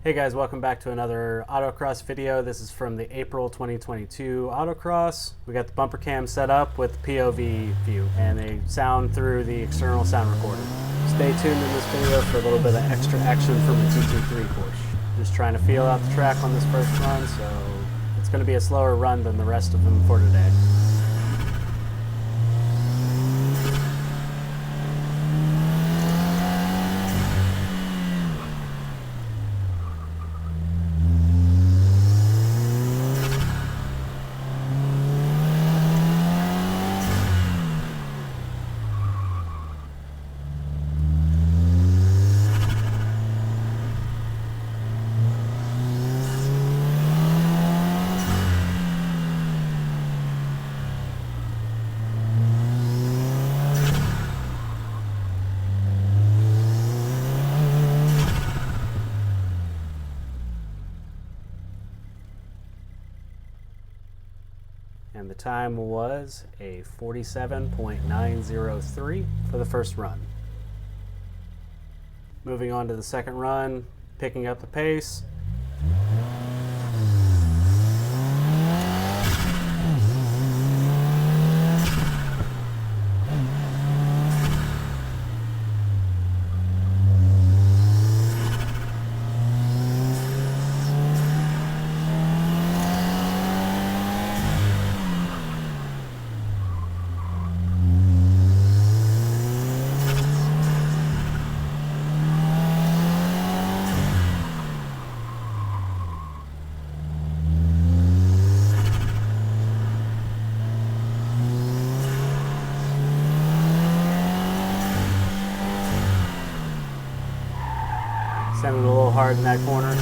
Hey guys, welcome back to another Autocross video. This is from the April 2022 Autocross. We got the bumper cam set up with POV view and they sound through the external sound recorder. Stay tuned in this video for a little bit of extra action from the T23 Porsche. Just trying to feel out the track on this first run, so it's going to be a slower run than the rest of them for today. And the time was a 47.903 for the first run. Moving on to the second run, picking up the pace. Sent it a little hard in that corner.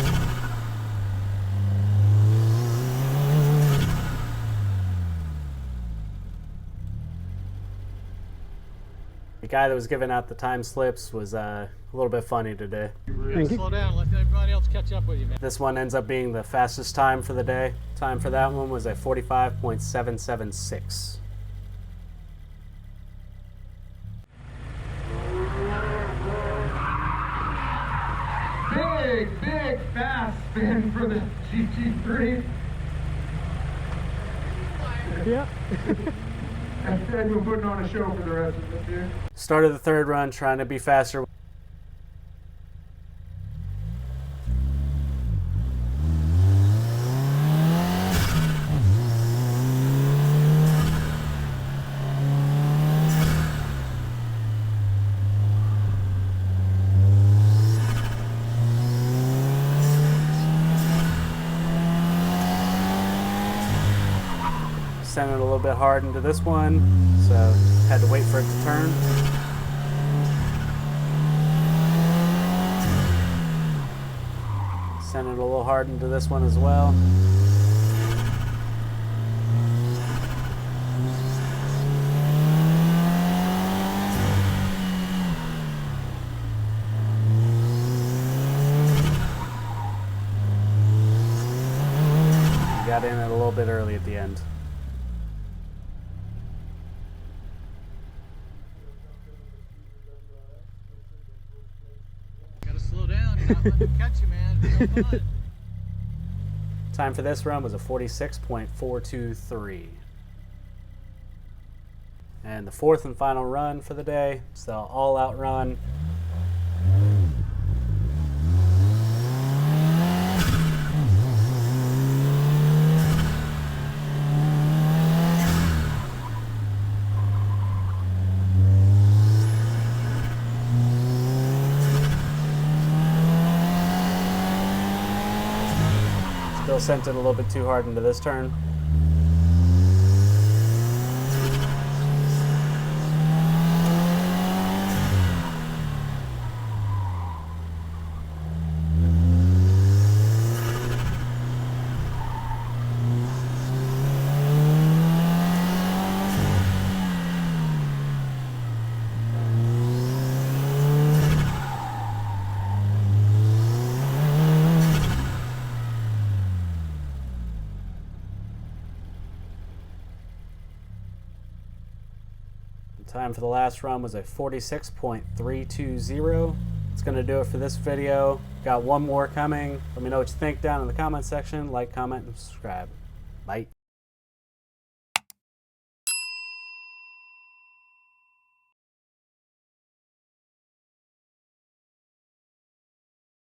The guy that was giving out the time slips was a little bit funny today. Slow down, let everybody else catch up with you, man. This one ends up being the fastest time for the day. Time for that one was a 45.776. Big fast spin for the GT3. Yeah. I've been putting on a show for the rest of this year. Started the third run trying to be faster. Sent it a little bit hard into this one, so had to wait for it to turn. Sent it a little hard into this one as well. Got in it a little bit early at the end. Slow down, you're not letting them catch you, man. It's no fun. Time for this run was a 46.423. And the fourth and final run for the day, it's the all-out run. Still sent it a little bit too hard into this turn. Time for the last run was a 46.320. It's going to do it for this video. Got one more coming. Let me know what you think down in the comment section. Like, comment, and subscribe. Bye.